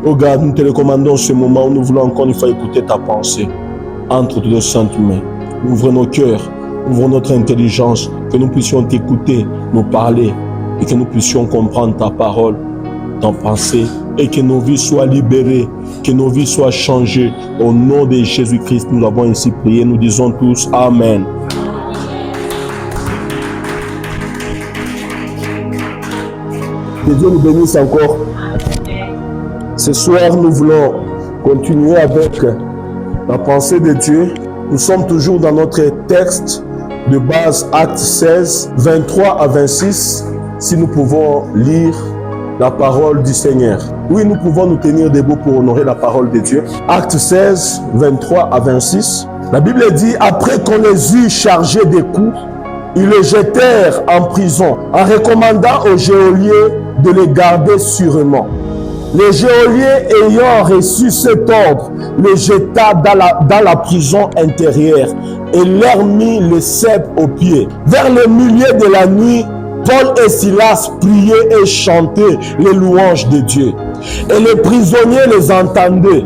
Oh God, nous te recommandons ce moment où nous voulons encore une fois écouter ta pensée. Entre tes deux saintes mains, ouvre nos cœurs, ouvre notre intelligence, que nous puissions t'écouter, nous parler et que nous puissions comprendre ta parole, ta pensée et que nos vies soient libérées, que nos vies soient changées. Au nom de Jésus-Christ, nous avons ainsi prié. Nous disons tous Amen. Que Dieu nous bénisse encore. Ce soir, nous voulons continuer avec la pensée de Dieu. Nous sommes toujours dans notre texte de base, Actes 16, 23 à 26. Si nous pouvons lire la parole du Seigneur. Oui, nous pouvons nous tenir debout pour honorer la parole de Dieu. Actes 16, 23 à 26. La Bible dit, après qu'on les eut chargés des coups, ils les jetèrent en prison, en recommandant aux geôliers de les garder sûrement. Les geôliers ayant reçu cet ordre, les jeta dans la prison intérieure et leur mit les cèpes aux pieds. Vers le milieu de la nuit, Paul et Silas priaient et chantaient les louanges de Dieu. Et les prisonniers les entendaient.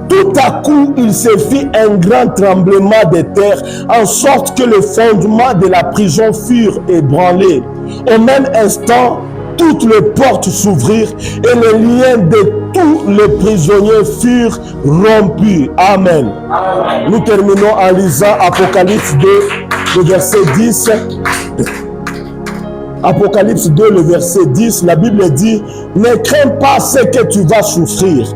Tout à coup, il se fit un grand tremblement de terre, en sorte que les fondements de la prison furent ébranlés. Au même instant, toutes les portes s'ouvrirent et les liens de tous les prisonniers furent rompus. Amen. Amen. Nous terminons en lisant Apocalypse 2, le verset 10. Apocalypse 2, le verset 10, la Bible dit, « Ne crains pas ce que tu vas souffrir.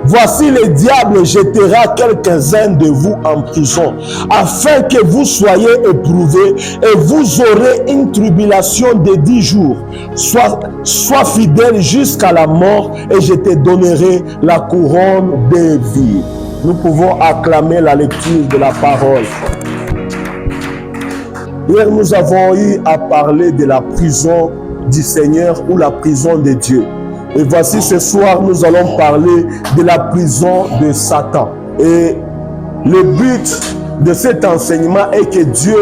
Voici le diable jettera quelques-uns de vous en prison, afin que vous soyez éprouvés, et vous aurez une tribulation de 10 jours. Sois fidèle jusqu'à la mort, et je te donnerai la couronne de vie. » Nous pouvons acclamer la lecture de la parole. Hier, nous avons eu à parler de la prison du Seigneur ou la prison de Dieu. Et voici ce soir, nous allons parler de la prison de Satan. Et le but de cet enseignement est que Dieu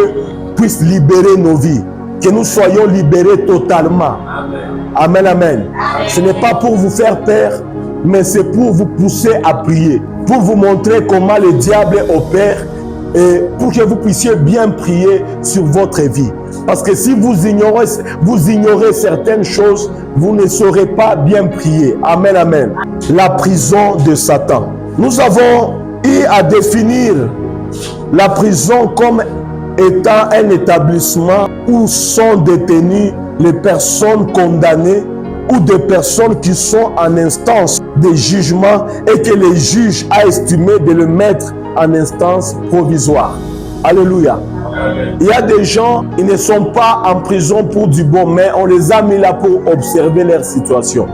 puisse libérer nos vies, que nous soyons libérés totalement. Amen, amen. Ce n'est pas pour vous faire peur, mais c'est pour vous pousser à prier, pour vous montrer comment le diable opère et pour que vous puissiez bien prier sur votre vie. Parce que si vous ignorez certaines choses, vous ne saurez pas bien prier. Amen, amen. La prison de Satan. Nous avons eu à définir la prison comme étant un établissement où sont détenues les personnes condamnées ou des personnes qui sont en instance de jugement et que le juge a estimé de le mettre en instance provisoire. Alléluia. Il y a des gens, ils ne sont pas en prison pour du bon, mais on les a mis là pour observer leur situation.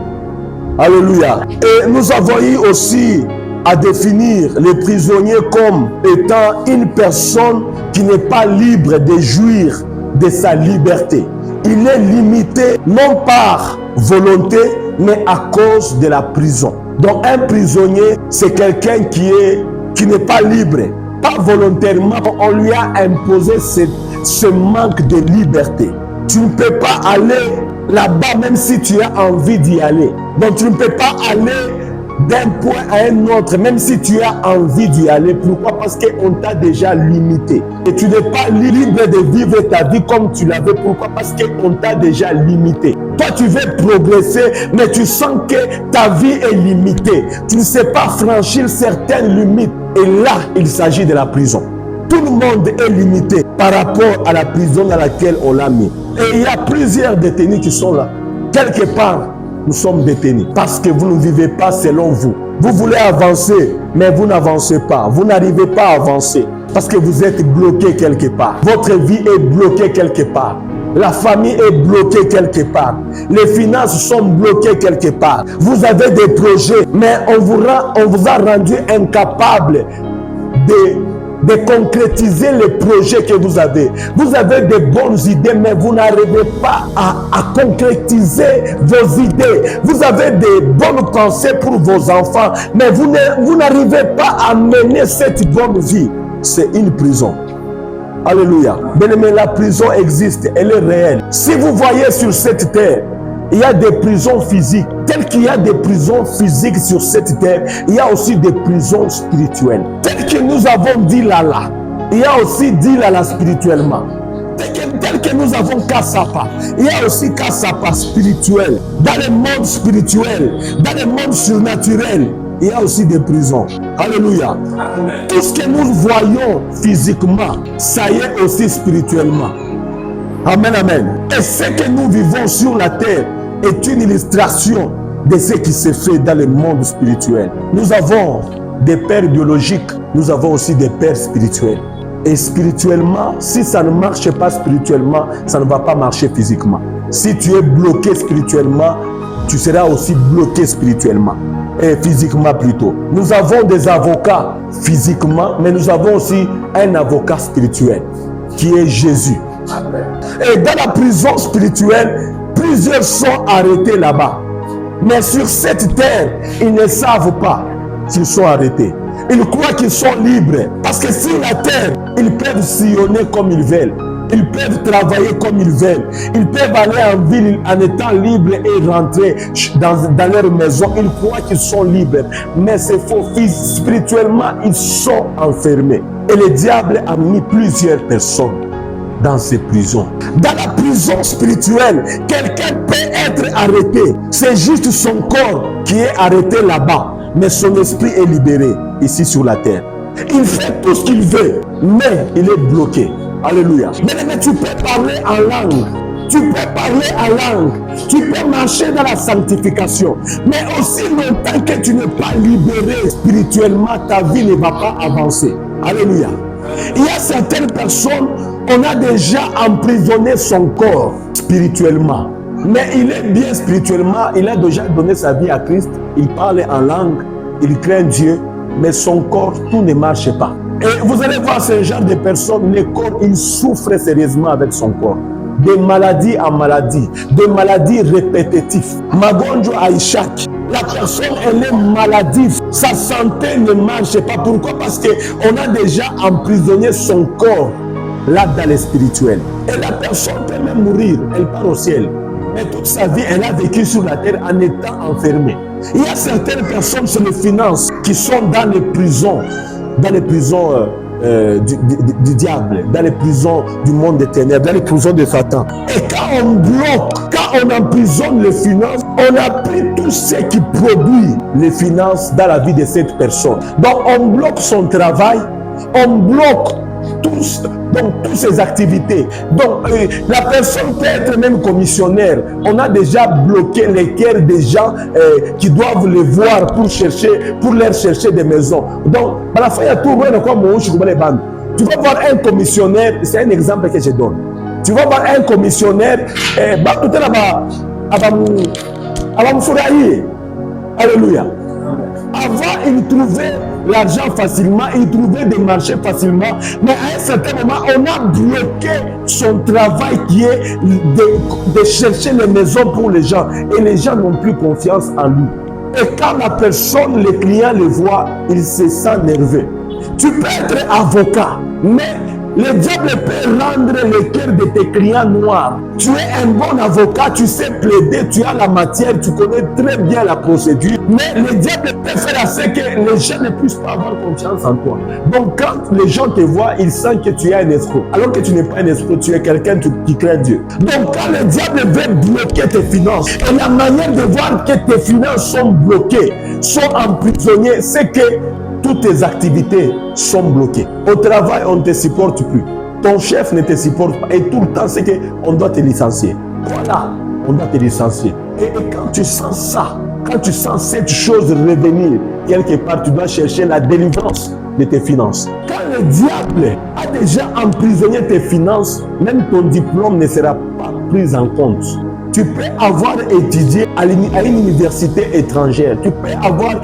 Alléluia. Et nous avons eu aussi à définir les prisonniers comme étant une personne qui n'est pas libre de jouir de sa liberté. Il est limité non par volonté, mais à cause de la prison. Donc un prisonnier, c'est quelqu'un qui n'est pas libre. Pas volontairement, on lui a imposé ce manque de liberté. Tu ne peux pas aller là-bas même si tu as envie d'y aller. Donc tu ne peux pas aller d'un point à un autre même si tu as envie d'y aller. Pourquoi? Parce qu'on t'a déjà limité. Et tu n'es pas libre de vivre ta vie comme tu l'avais. Pourquoi? Parce qu'on t'a déjà limité. Toi, tu veux progresser, mais tu sens que ta vie est limitée. Tu ne sais pas franchir certaines limites. Et là, il s'agit de la prison. Tout le monde est limité par rapport à la prison dans laquelle on l'a mis. Et il y a plusieurs détenus qui sont là. Quelque part, nous sommes détenus parce que vous ne vivez pas selon vous. Vous voulez avancer, mais vous n'avancez pas. Vous n'arrivez pas à avancer parce que vous êtes bloqué quelque part. Votre vie est bloquée quelque part. La famille est bloquée quelque part. Les finances sont bloquées quelque part. Vous avez des projets, mais on vous a rendu incapable de concrétiser les projets que vous avez. Vous avez de bonnes idées, mais vous n'arrivez pas à concrétiser vos idées. Vous avez de bonnes pensées pour vos enfants, mais vous n'arrivez pas à mener cette bonne vie. C'est une prison. Alléluia. Bien aimé, la prison existe, elle est réelle. Si vous voyez sur cette terre il y a des prisons physiques. Tel qu'il y a des prisons physiques sur cette terre, il y a aussi des prisons spirituelles. Tel que nous avons dit là, il y a aussi dit là spirituellement. Tel que nous avons Kassapa, il y a aussi Kassapa spirituel. Dans le monde spirituel, dans le monde surnaturel, il y a aussi des prisons. Alléluia. Tout ce que nous voyons physiquement, ça y est aussi spirituellement. Amen, amen. Et ce que nous vivons sur la terre est une illustration de ce qui se fait dans le monde spirituel. Nous avons des pères biologiques, nous avons aussi des pères spirituels. Et spirituellement, si ça ne marche pas spirituellement, ça ne va pas marcher physiquement. Si tu es bloqué spirituellement, tu seras aussi bloqué spirituellement. Et physiquement plutôt. Nous avons des avocats physiquement, mais nous avons aussi un avocat spirituel qui est Jésus. Et dans la prison spirituelle, plusieurs sont arrêtés là-bas. Mais sur cette terre, ils ne savent pas s'ils sont arrêtés. Ils croient qu'ils sont libres. Parce que sur la terre, ils peuvent sillonner comme ils veulent. Ils peuvent travailler comme ils veulent. Ils peuvent aller en ville en étant libres et rentrer dans leur maison. Ils croient qu'ils sont libres. Mais c'est faux. Spirituellement, ils sont enfermés. Et le diable a mis plusieurs personnes dans ces prisons. Dans la prison spirituelle, quelqu'un peut être arrêté. C'est juste son corps qui est arrêté là-bas. Mais son esprit est libéré ici sur la terre. Il fait tout ce qu'il veut, mais il est bloqué. Alléluia. Mais tu peux parler en langue. Tu peux parler en langue. Tu peux marcher dans la sanctification. Mais aussi longtemps que tu n'es pas libéré spirituellement, ta vie ne va pas avancer. Alléluia. Il y a certaines personnes, on a déjà emprisonné son corps spirituellement. Mais il est bien spirituellement, il a déjà donné sa vie à Christ. Il parle en langue, il craint Dieu, mais son corps, tout ne marche pas. Et vous allez voir ce genre de personnes, le corps, il souffre sérieusement avec son corps. De maladie en maladie, de maladies répétitives. Magonjo Aïchak, la personne, elle est maladive. Sa santé ne marche pas. Pourquoi? Parce qu'on a déjà emprisonné son corps là dans le spirituel. Et la personne peut même mourir, elle part au ciel. Mais toute sa vie, elle a vécu sur la terre en étant enfermée. Il y a certaines personnes sur les finances qui sont dans les prisons du diable, dans les prisons du monde des ténèbres, dans les prisons de Satan. Et quand on bloque, quand on emprisonne les finances, on a pris tout ce qui produit les finances dans la vie de cette personne. Donc on bloque son travail, on bloque toutes ses activités. Donc la personne peut être même commissionnaire. On a déjà bloqué les cœurs des gens qui doivent les voir pour leur chercher des maisons. Donc à la fin, il y a tout le monde. Tu vas voir un commissionnaire, c'est un exemple que je donne. Tu vas voir un commissionnaire, alléluia. Avant, il trouvait l'argent facilement, il trouvait des marchés facilement, mais à un certain moment, on a bloqué son travail qui est de chercher les maisons pour les gens. Et les gens n'ont plus confiance en lui. Et quand la personne, les clients le voient, il se sent nerveux. Tu peux être avocat, mais le diable peut rendre le cœur de tes clients noirs. Tu es un bon avocat, tu sais plaider, tu as la matière, tu connais très bien la procédure. Mais le diable peut faire à ce que les gens ne puissent pas avoir confiance en toi. Donc quand les gens te voient, ils sentent que tu es un escroc. Alors que tu n'es pas un escroc, tu es quelqu'un qui craint Dieu. Donc quand le diable veut bloquer tes finances, et la manière de voir que tes finances sont bloquées, sont emprisonnées, c'est que toutes tes activités sont bloquées. Au travail, on ne te supporte plus. Ton chef ne te supporte pas. Et tout le temps, c'est qu'on doit te licencier. Voilà, on doit te licencier. Et quand tu sens ça, quand tu sens cette chose revenir, quelque part, tu dois chercher la délivrance de tes finances. Quand le diable a déjà emprisonné tes finances, même ton diplôme ne sera pas pris en compte. Tu peux avoir étudié à une université étrangère. Tu peux avoir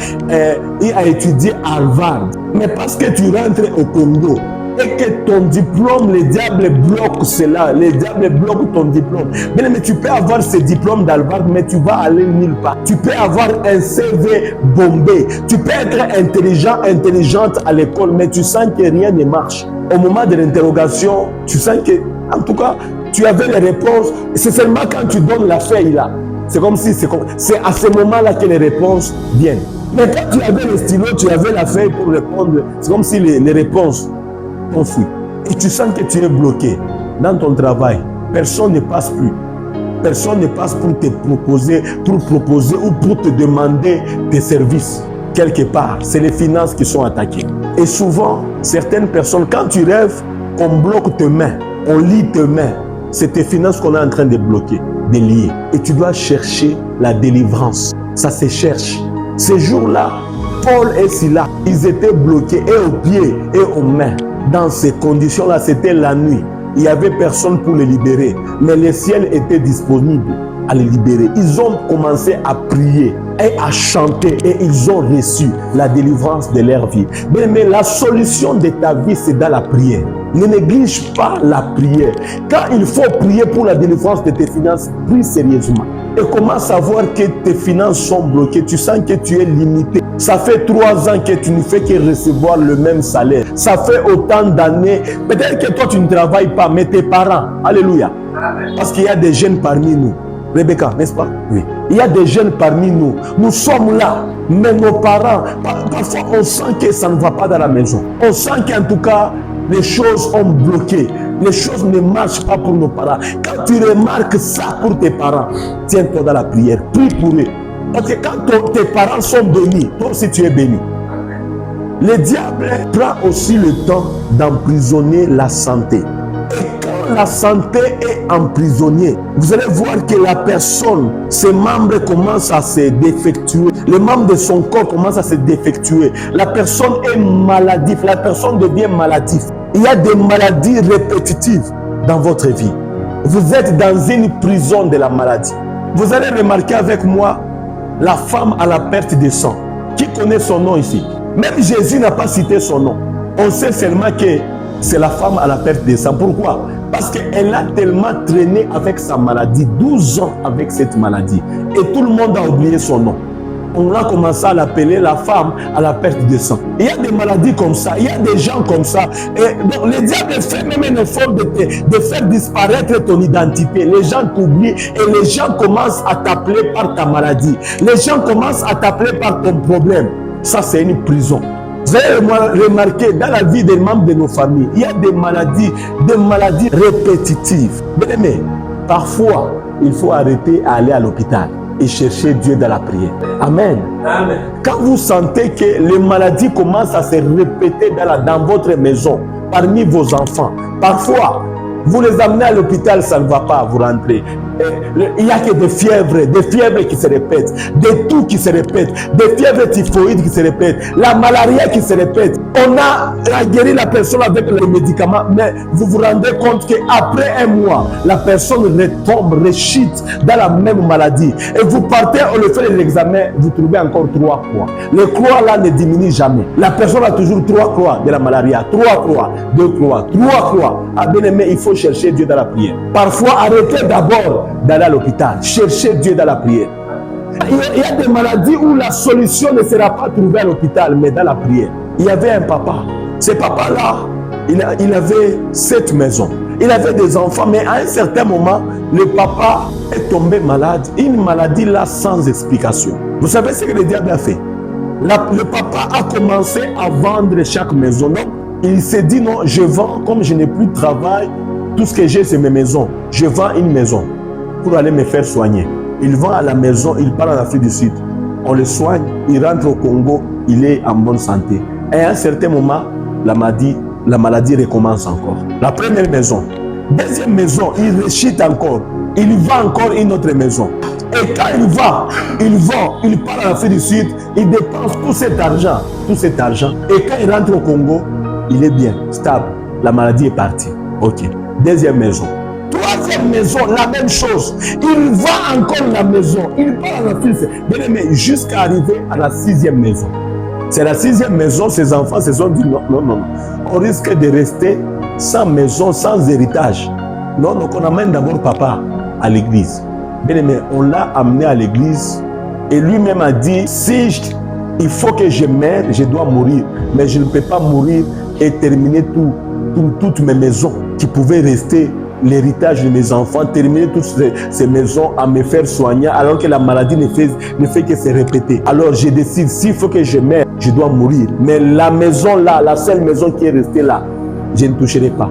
étudié à Harvard. Mais parce que tu rentres au Congo et que ton diplôme, le diable bloque cela, le diable bloque ton diplôme. Mais tu peux avoir ce diplôme d'Harvard, mais tu vas aller nulle part. Tu peux avoir un CV bombé. Tu peux être intelligente à l'école, mais tu sens que rien ne marche. Au moment de l'interrogation, tu sens que, en tout cas, tu avais les réponses. C'est seulement quand tu donnes la feuille là, C'est comme si, c'est à ce moment-là que les réponses viennent. Mais quand tu avais le stylo, tu avais la feuille pour répondre, c'est comme si les réponses ont fui. Et tu sens que tu es bloqué dans ton travail. Personne ne passe plus. Personne ne passe pour te proposer, ou pour te demander des services. Quelque part, c'est les finances qui sont attaquées. Et souvent, certaines personnes, quand tu rêves, on bloque tes mains, on lie tes mains. C'est tes finances qu'on est en train de bloquer, de lier. Et tu dois chercher la délivrance. Ça se cherche. Ces jours-là, Paul et Silas, ils étaient bloqués et aux pieds et aux mains. Dans ces conditions-là, c'était la nuit. Il n'y avait personne pour les libérer. Mais le ciel était disponible à les libérer. Ils ont commencé à prier et à chanter et ils ont reçu la délivrance de leur vie. Mais la solution de ta vie, c'est dans la prière. Ne néglige pas la prière. Quand il faut prier pour la délivrance de tes finances, prie sérieusement. Et commence à voir que tes finances sont bloquées. Tu sens que tu es limité. Ça fait 3 ans que tu ne fais que recevoir le même salaire. Ça fait autant d'années. Peut-être que toi, tu ne travailles pas, mais tes parents. Alléluia. Parce qu'il y a des jeunes parmi nous. Rebecca, n'est-ce pas? Oui. Il y a des jeunes parmi nous. Nous sommes là. Mais nos parents, parfois, on sent que ça ne va pas dans la maison. On sent qu'en tout cas, les choses ont bloqué. Les choses ne marchent pas pour nos parents. Quand tu remarques ça pour tes parents, tiens-toi dans la prière. Prie pour eux. Parce que quand tes parents sont bénis, toi aussi tu es béni. Le diable prend aussi le temps d'emprisonner la santé. Et quand la santé est emprisonnée, vous allez voir que la personne, ses membres commencent à se défectuer. Les membres de son corps commencent à se défectuer. La personne est maladive. La personne devient maladive. Il y a des maladies répétitives dans votre vie. Vous êtes dans une prison de la maladie. Vous allez remarquer avec moi la femme à la perte de sang. Qui connaît son nom ici? Même Jésus n'a pas cité son nom. On sait seulement que c'est la femme à la perte de sang. Pourquoi? Parce qu'elle a tellement traîné avec sa maladie, 12 ans avec cette maladie. Et tout le monde a oublié son nom. On a commencé à l'appeler la femme à la perte de sang. Il y a des maladies comme ça, il y a des gens comme ça. Et donc, le diable fait même un effort de faire disparaître ton identité. Les gens t'oublient et les gens commencent à t'appeler par ta maladie. Les gens commencent à t'appeler par ton problème. Ça, c'est une prison. Vous avez remarqué dans la vie des membres de nos familles, il y a des maladies répétitives. Mais parfois, il faut arrêter à aller à l'hôpital et chercher Dieu dans la prière. Amen. Amen. Quand vous sentez que les maladies commencent à se répéter dans votre maison, parmi vos enfants, parfois, vous les amenez à l'hôpital, ça ne va pas, vous rentrez. Il n'y a que des fièvres qui se répètent, des toux qui se répètent, des fièvres typhoïdes qui se répètent, la malaria qui se répète. On a guéri la personne avec les médicaments, mais vous vous rendez compte qu'après un mois, la personne retombe, rechute dans la même maladie. Et vous partez, on le fait l'examen, vous trouvez encore 3 croix. Les croix là ne diminuent jamais. La personne a toujours 3 croix de la malaria, 3 croix, 2 croix, 3 croix. Ah bien aimé, il faut chercher Dieu dans la prière. Parfois, arrêtez d'abord d'aller à l'hôpital. Cherchez Dieu dans la prière. Il y a des maladies où la solution ne sera pas trouvée à l'hôpital, mais dans la prière. Il y avait un papa. Ce papa-là, il avait 7 maisons. Il avait des enfants, mais à un certain moment, le papa est tombé malade. Une maladie là sans explication. Vous savez ce que le diable a fait? Le papa a commencé à vendre chaque maison. Donc, il s'est dit non, je vends comme je n'ai plus de travail. Tout ce que j'ai, c'est mes maisons. Je vends une maison pour aller me faire soigner. Il vend à la maison, il part en Afrique du Sud. On le soigne, il rentre au Congo, il est en bonne santé. Et à un certain moment, la maladie recommence encore. La première maison. Deuxième maison, il rechute encore. Il vend encore une autre maison. Et quand il va, il part en Afrique du Sud, il dépense tout cet argent. Et quand il rentre au Congo, il est bien, stable. La maladie est partie. Ok. Deuxième maison. Troisième maison, la même chose. Il vend encore la maison. Il part en Afrique. Mais jusqu'à arriver à la 6e maison. C'est la 6e maison, ses enfants se sont dit non. On risque de rester sans maison, sans héritage. Non, donc on amène d'abord papa à l'église. Bien aimé, on l'a amené à l'église et lui-même a dit, si il faut que je meure, je dois mourir. Mais je ne peux pas mourir et terminer toutes mes maisons qui pouvaient rester l'héritage de mes enfants, terminer toutes ces maisons à me faire soigner alors que la maladie ne fait que se répéter. Alors je décide, s'il faut que je meure, je dois mourir. Mais la maison là, la seule maison qui est restée là, je ne toucherai pas.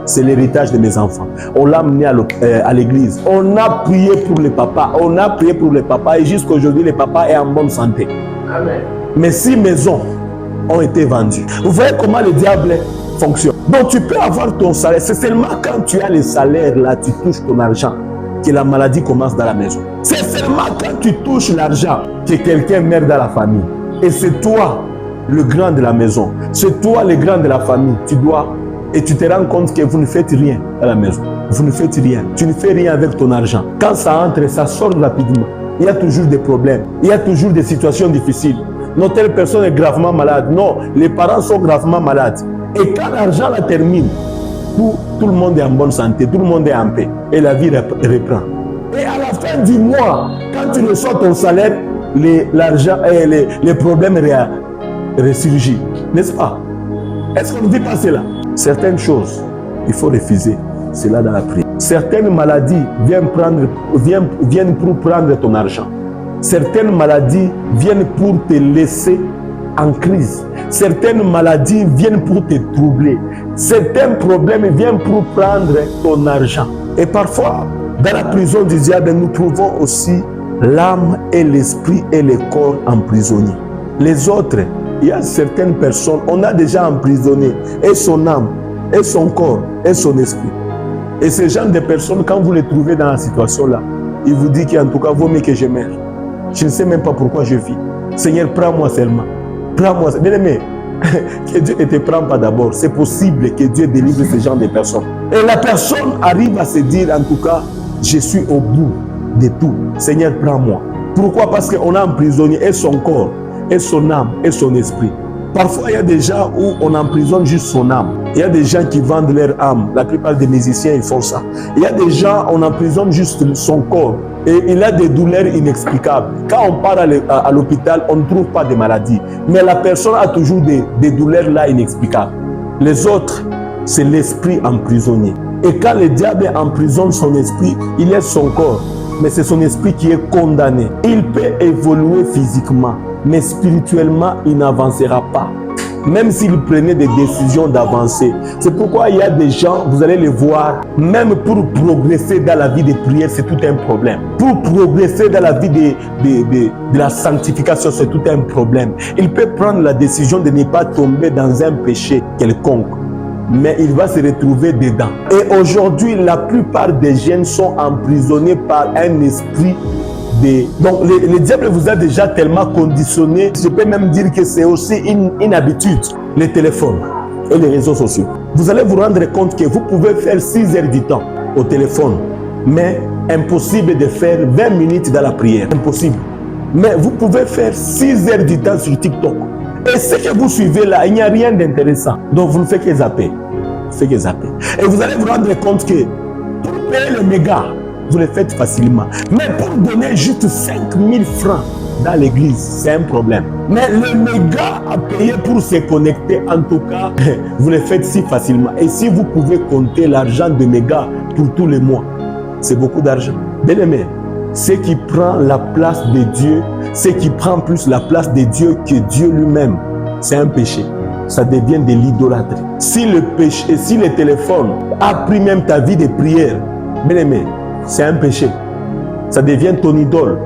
C'est l'héritage de mes enfants. On l'a amené à l'église. On a prié pour les papas. On a prié pour les papas et jusqu'à aujourd'hui, le papa est en bonne santé. Amen. Mais 6 maisons ont été vendues. Vous voyez comment le diable fonctionne. Donc tu peux avoir ton salaire. C'est seulement quand tu as le salaire là, tu touches ton argent, que la maladie commence dans la maison. C'est seulement quand tu touches l'argent que quelqu'un meurt dans la famille. Et c'est toi le grand de la maison. C'est toi le grand de la famille. Tu dois... Et tu te rends compte que vous ne faites rien à la maison. Vous ne faites rien. Tu ne fais rien avec ton argent. Quand ça entre, ça sort rapidement. Il y a toujours des problèmes. Il y a toujours des situations difficiles. Non, telle personne est gravement malade. Non, les parents sont gravement malades. Et quand l'argent la termine, tout le monde est en bonne santé, tout le monde est en paix. Et la vie reprend. Et à la fin du mois, quand tu reçois ton salaire, l'argent et les problèmes ressurgissent. N'est-ce pas? Est-ce qu'on ne dit pas cela? Certaines choses, il faut refuser. C'est là dans la prière. Certaines maladies viennent pour prendre ton argent. Certaines maladies viennent pour te laisser en crise. Certaines maladies viennent pour te troubler. Certains problèmes viennent pour prendre ton argent. Et parfois, dans la prison du diable, nous trouvons aussi l'âme et l'esprit et le corps emprisonnés. Les autres, il y a certaines personnes, on a déjà emprisonné et son âme, et son corps, et son esprit. Et ces gens de personnes, quand vous les trouvez dans la situation-là, ils vous disent qu'en tout cas, vaut mieux que je meure. Je ne sais même pas pourquoi je vis. Seigneur, prends-moi seulement. Prends-moi. Bien aimé, que Dieu ne te prenne pas d'abord. C'est possible que Dieu délivre ces gens de personnes. Et la personne arrive à se dire, en tout cas, je suis au bout de tout. Seigneur, prends-moi. Pourquoi? Parce qu'on a emprisonné et son corps, et son âme, et son esprit. Parfois, il y a des gens où on emprisonne juste son âme. Il y a des gens qui vendent leur âme. La plupart des musiciens, ils font ça. Il y a des gens, on emprisonne juste son corps. Et il a des douleurs inexplicables. Quand on part à l'hôpital, on ne trouve pas de maladie. Mais la personne a toujours des douleurs là inexplicables. Les autres, c'est l'esprit emprisonné. Et quand le diable emprisonne son esprit, il laisse son corps. Mais c'est son esprit qui est condamné. Il peut évoluer physiquement, mais spirituellement, il n'avancera pas. Même s'il prenait des décisions d'avancer. C'est pourquoi il y a des gens, vous allez les voir, même pour progresser dans la vie de prière, c'est tout un problème. Pour progresser dans la vie de la sanctification, c'est tout un problème. Il peut prendre la décision de ne pas tomber dans un péché quelconque, mais il va se retrouver dedans. Et aujourd'hui, la plupart des jeunes sont emprisonnés par un esprit. Donc le diable vous a déjà tellement conditionné. Je peux même dire que c'est aussi une habitude. Les téléphones et les réseaux sociaux. Vous allez vous rendre compte que vous pouvez faire 6 heures du temps au téléphone, mais impossible de faire 20 minutes dans la prière. Impossible. Mais vous pouvez faire 6 heures du temps sur TikTok. Et ce que vous suivez là, il n'y a rien d'intéressant. Donc vous ne faites que zapper. Et vous allez vous rendre compte que pour payer le méga, vous le faites facilement. Mais pour donner juste 5000 francs dans l'église, c'est un problème. Mais le méga à payer pour se connecter, en tout cas, vous le faites si facilement. Et si vous pouvez compter l'argent de méga pour tous les mois, c'est beaucoup d'argent. Bien aimé, ce qui prend la place de Dieu, ce qui prend plus la place de Dieu que Dieu lui-même, c'est un péché. Ça devient de l'idolâtrie. Si le péché, si le téléphone a pris même ta vie de prière, bien aimé, c'est un péché. Ça devient ton idole.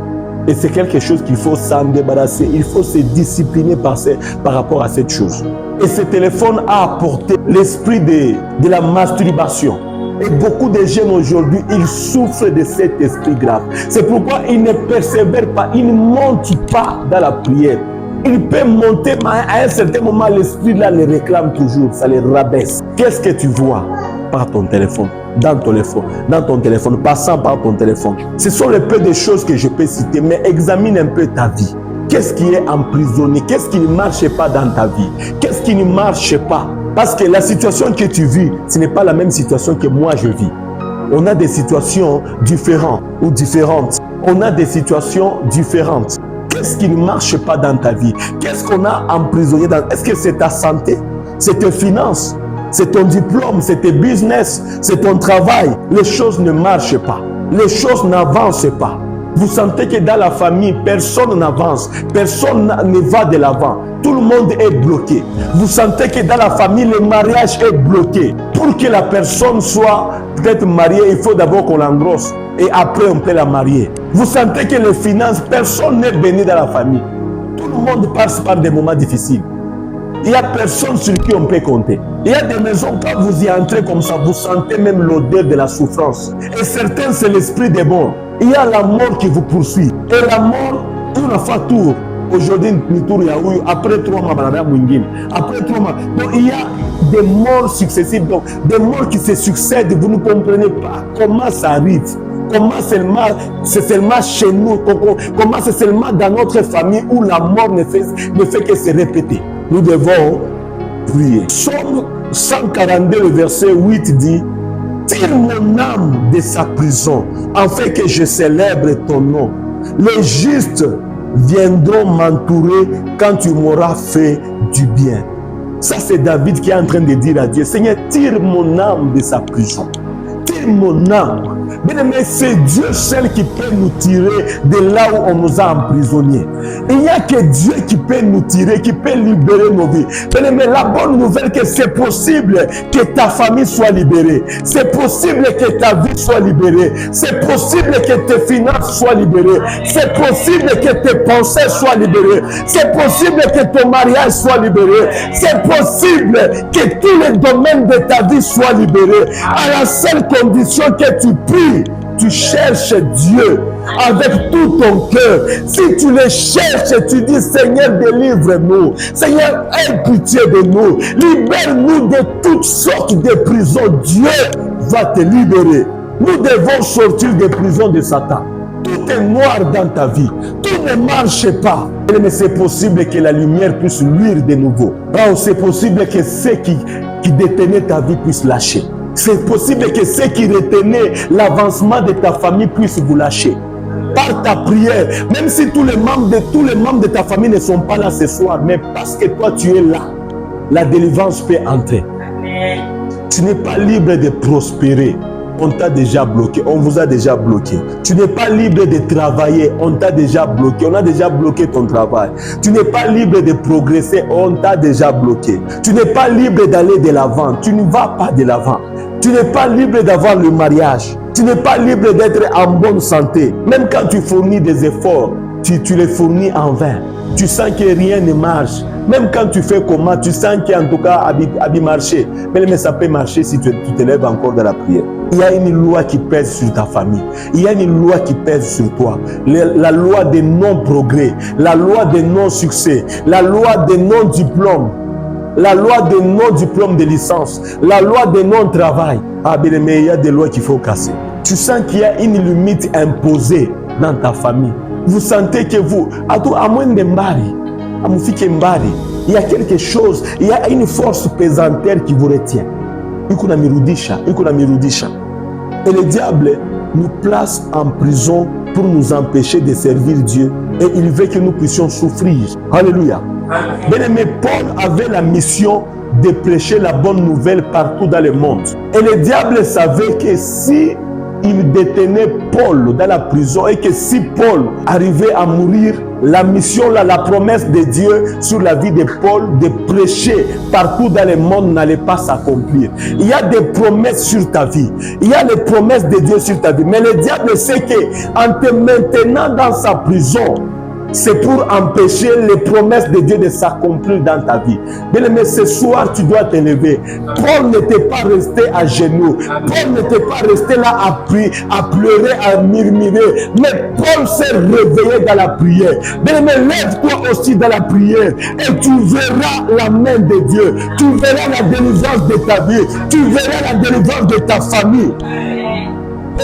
Et c'est quelque chose qu'il faut s'en débarrasser. Il faut se discipliner par rapport à cette chose. Et ce téléphone a apporté l'esprit de la masturbation. Et beaucoup de jeunes aujourd'hui, ils souffrent de cet esprit grave. C'est pourquoi ils ne persévèrent pas, ils ne montent pas dans la prière. Ils peuvent monter, mais à un certain moment, l'esprit là les réclame toujours, ça les rabaisse. Qu'est-ce que tu vois par ton téléphone? Dans ton téléphone, passant par ton téléphone. Ce sont les peu de choses que je peux citer, mais examine un peu ta vie. Qu'est-ce qui est emprisonné? Qu'est-ce qui ne marche pas dans ta vie? Qu'est-ce qui ne marche pas? Parce que la situation que tu vis, ce n'est pas la même situation que moi je vis. On a des situations différentes ou différentes. On a des situations différentes. Qu'est-ce qui ne marche pas dans ta vie? Qu'est-ce qu'on a emprisonné dans... Est-ce que c'est ta santé? C'est tes finances? c'est ton diplôme, c'est tes business, c'est ton travail. Les choses ne marchent pas. Les choses n'avancent pas. Vous sentez que dans la famille, personne n'avance, personne ne va de l'avant. Tout le monde est bloqué. Vous sentez que dans la famille, le mariage est bloqué. Pour que la personne soit peut-être mariée, il faut d'abord qu'on l'engrosse et après on peut la marier. Vous sentez que les finances, personne n'est béni dans la famille. Tout le monde passe par des moments difficiles. Il n'y a personne sur qui on peut compter. Il y a des maisons, quand vous y entrez comme ça, vous sentez même l'odeur de la souffrance. Et certains, c'est l'esprit des morts. Il y a la mort qui vous poursuit. Et la mort, on a fait tour. Aujourd'hui, après 3 mois, après 3 mois. Donc, il y a des morts successives, donc des morts qui se succèdent. Vous ne comprenez pas comment ça arrive. Comment c'est seulement chez nous, comment c'est seulement dans notre famille où la mort ne fait que se répéter. Nous devons prier. Psaume 142, le verset 8 dit: tire mon âme de sa prison, afin que je célèbre ton nom. Les justes viendront m'entourer quand tu m'auras fait du bien. Ça, c'est David qui est en train de dire à Dieu: Seigneur, tire mon âme de sa prison. Tire mon âme. Bien-aimé, c'est Dieu seul qui peut nous tirer de là où on nous a emprisonnés. Il n'y a que Dieu qui peut nous tirer, qui peut libérer nos vies. Bien-aimé, la bonne nouvelle, que c'est possible que ta famille soit libérée. C'est possible que ta vie soit libérée. C'est possible que tes finances soient libérées. C'est possible que tes pensées soient libérées. C'est possible que ton mariage soit libéré. C'est possible que tous les domaines de ta vie soient libérés. À la seule condition que tu pries, tu cherches Dieu avec tout ton cœur. Si tu le cherches, tu dis: Seigneur, délivre-nous. Seigneur, aie pitié de nous. Libère-nous de toutes sortes de prisons. Dieu va te libérer. Nous devons sortir des prisons de Satan. Tout est noir dans ta vie. Tout ne marche pas. Mais c'est possible que la lumière puisse luire de nouveau. Oh, c'est possible que ceux qui détenaient ta vie puissent lâcher. C'est possible que ceux qui retenaient l'avancement de ta famille puissent vous lâcher. Par ta prière, même si tous les membres de ta famille ne sont pas là ce soir, mais parce que toi tu es là, la délivrance peut entrer. Tu n'es pas libre de prospérer. On t'a déjà bloqué, on vous a déjà bloqué. Tu n'es pas libre de travailler, on t'a déjà bloqué, on a déjà bloqué ton travail. Tu n'es pas libre de progresser, on t'a déjà bloqué. Tu n'es pas libre d'aller de l'avant, tu ne vas pas de l'avant. Tu n'es pas libre d'avoir le mariage. Tu n'es pas libre d'être en bonne santé. Même quand tu fournis des efforts, tu les fournis en vain. Tu sens que rien ne marche. Même quand tu fais comment, tu sens qu'en tout cas, il marcher. Mais ça peut marcher si tu te lèves encore dans la prière. Il y a une loi qui pèse sur ta famille. Il y a une loi qui pèse sur toi. La loi des non-progrès. La loi des non-succès. La loi des non-diplômes. La loi des non-diplômes de licence. La loi des non-travail. Ah, bien, mais il y a des lois qu'il faut casser. Tu sens qu'il y a une limite imposée dans ta famille. Vous sentez que vous, à moins de mbari, il y a quelque chose, il y a une force pesantère qui vous retient. Et le diable nous place en prison pour nous empêcher de servir Dieu. Et il veut que nous puissions souffrir. Alléluia. Bien-aimé, Paul avait la mission de prêcher la bonne nouvelle partout dans le monde. Et le diable savait que si il détenait Paul dans la prison et que si Paul arrivait à mourir, la mission, là, la promesse de Dieu sur la vie de Paul de prêcher partout dans le monde n'allait pas s'accomplir. Il y a des promesses sur ta vie. Il y a les promesses de Dieu sur ta vie. Mais le diable sait qu'en te maintenant dans sa prison, c'est pour empêcher les promesses de Dieu de s'accomplir dans ta vie. Bien-aimé, ce soir, tu dois te lever. Paul n'était pas resté à genoux. Paul n'était pas resté là à pleurer, à murmurer. Mais Paul s'est réveillé dans la prière. Bien-aimé, lève-toi aussi dans la prière et tu verras la main de Dieu. Tu verras la délivrance de ta vie. Tu verras la délivrance de ta famille.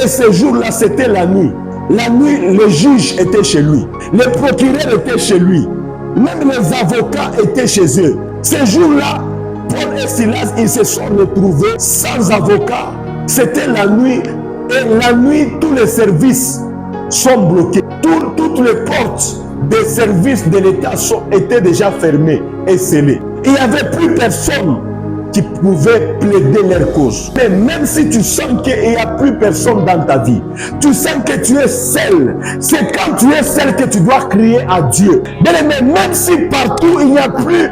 Et ce jour-là, c'était la nuit. La nuit, le juge était chez lui. Le procureur était chez lui. Même les avocats étaient chez eux. Ce jour-là, Paul et Silas, ils se sont retrouvés sans avocat. C'était la nuit. Et la nuit, tous les services sont bloqués. Toutes les portes des services de l'État étaient déjà fermées et scellées. Il n'y avait plus personne qui pouvaient plaider leur cause. Mais même si tu sens qu'il n'y a plus personne dans ta vie, tu sens que tu es seul, c'est quand tu es seul que tu dois crier à Dieu. Mais même si partout il n'y a plus,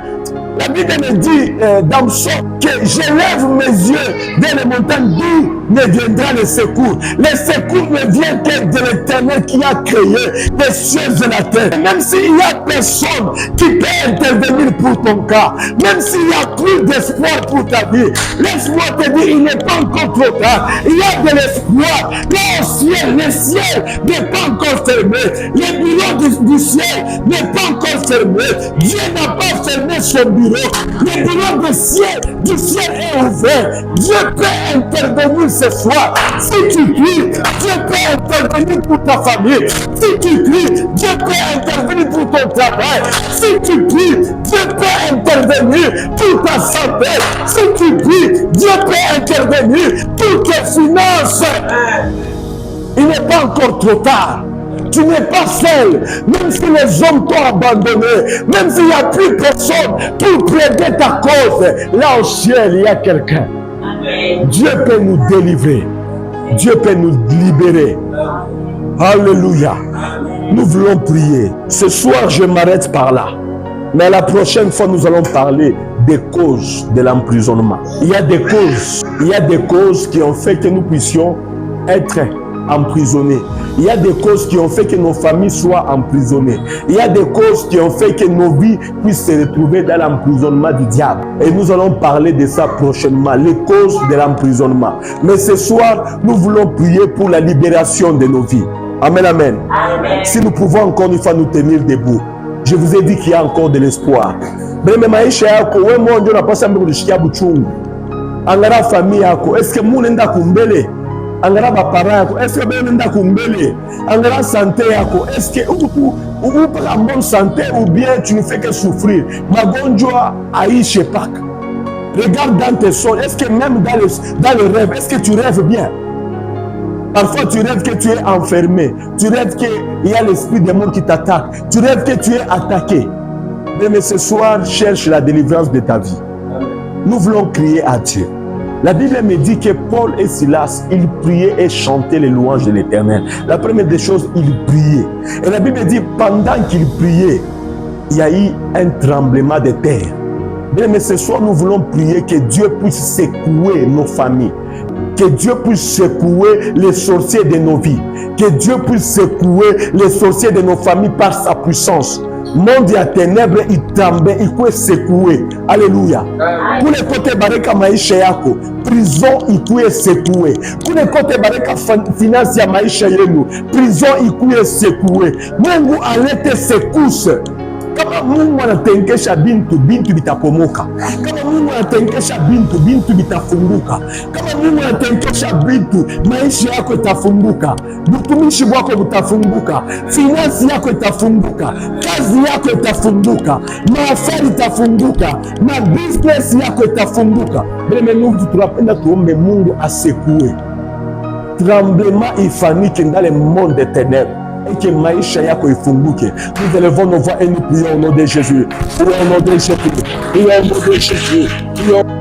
la Bible me dit dans le psaume que j'élève mes yeux vers les montagnes d'où ne viendra le secours. Le secours ne vient que de l'Éternel qui a créé les cieux et la terre. Même s'il n'y a personne qui peut intervenir pour ton cas, même s'il n'y a plus d'espoir pour ta vie, laisse-moi te dire, il n'est pas encore trop tard. Il y a de l'espoir. Là au ciel, le ciel n'est pas encore fermé. Le bureau du ciel n'est pas encore fermé. Dieu n'a pas fermé son bureau. Le bureau du ciel est ouvert. Dieu peut intervenir ce soir. Si tu cries, Dieu peut intervenir pour ta famille. Si tu cries, Dieu peut intervenir pour ton travail. Si tu cries, Dieu peut intervenir pour ta santé. Si tu cries, Dieu peut intervenir pour tes finances. Il n'est pas encore trop tard. Tu n'es pas seul, même si les hommes t'ont abandonné, même s'il n'y a plus personne pour plaider ta cause. Là au ciel, il y a quelqu'un. Dieu peut nous délivrer. Dieu peut nous libérer. Alléluia. Nous voulons prier. Ce soir, je m'arrête par là. Mais la prochaine fois, nous allons parler des causes de l'emprisonnement. Il y a des causes qui ont fait que nous puissions être emprisonnés. Il y a des causes qui ont fait que nos familles soient emprisonnées. Il y a des causes qui ont fait que nos vies puissent se retrouver dans l'emprisonnement du diable. Et nous allons parler de ça prochainement, les causes de l'emprisonnement. Mais ce soir, nous voulons prier pour la libération de nos vies. Amen, amen. Amen. Si nous pouvons encore une fois nous tenir debout, je vous ai dit qu'il y a encore de l'espoir. Mais maisha yako wewe mmoja unapaswa kurudishikia buchungu. Angalia familia yako, est-ce que munenda kumbele? Angalia bapara yako, est-ce que munenda kumbele? Angalia santé yako, est-ce que uko en bonne santé ou bien tu ne fais que souffrir? Magonjwa aishe pak. Regarde dans tes songes, est-ce que même dans le rêve, est-ce que tu rêves bien? Parfois, tu rêves que tu es enfermé. Tu rêves qu'il y a l'esprit des morts qui t'attaque. Tu rêves que tu es attaqué. Mais ce soir, cherche la délivrance de ta vie. Nous voulons crier à Dieu. La Bible me dit que Paul et Silas, ils priaient et chantaient les louanges de l'Éternel. La première des choses, ils priaient. Et la Bible dit, pendant qu'ils priaient, il y a eu un tremblement de terre. Mais ce soir, nous voulons prier que Dieu puisse secouer nos familles. Que Dieu puisse secouer les sorciers de nos vies. Que Dieu puisse secouer les sorciers de nos familles par sa puissance. Monde à ténèbres, il tremble, il peut secouer. Alléluia. Pour les côtés bareka maisha yako, prison il peut secouer. Pour les côtés bareka finance ya maisha yenu, prison il peut secouer. Mungu alete secousse. Kama Mungu anatenkesha bintu bitapomoka. Kama Mungu anatenkesha bintu bitafunguka. Kama Mungu anatenkesha bintu, maisha yako itafunguka. Butumishi wako butafunguka. Finance yako itafunguka. Kazi yako itafunguka. Maafari itafunguka. Na business yako itafunguka. Mbele Mungu tunapenda tuombe Mungu asekue. Tremblement ifanyike dans le monde des ténèbres. Et que maisha yako ifunguke. Nous élevons nos voix et nous prions au nom de Jésus. Prions au nom de Jésus. Prions au nom de Jésus. Prions.